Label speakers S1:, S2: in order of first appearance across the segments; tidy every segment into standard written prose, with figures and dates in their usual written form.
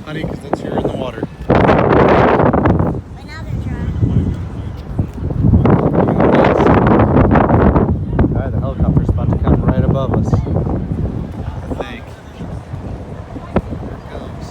S1: honey, because that's you're in the water.
S2: But now they're dry.
S1: Alright, the helicopter's about to come right above us. I think. Here it comes.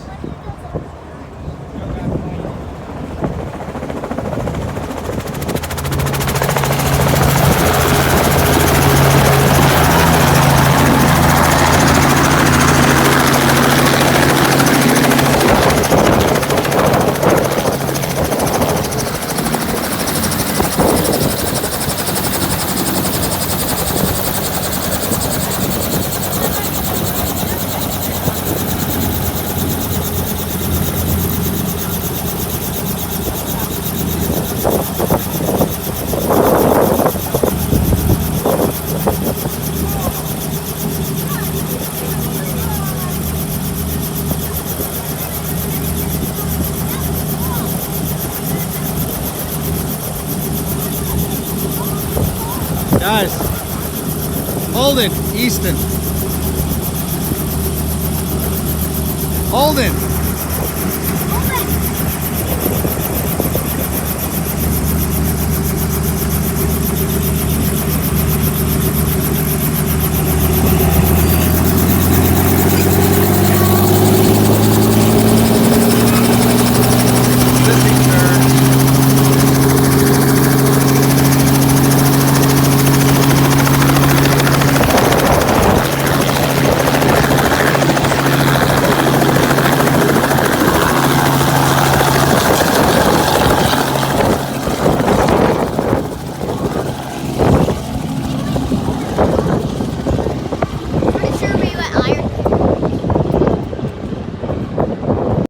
S1: Guys, Holden, Easton. Holden.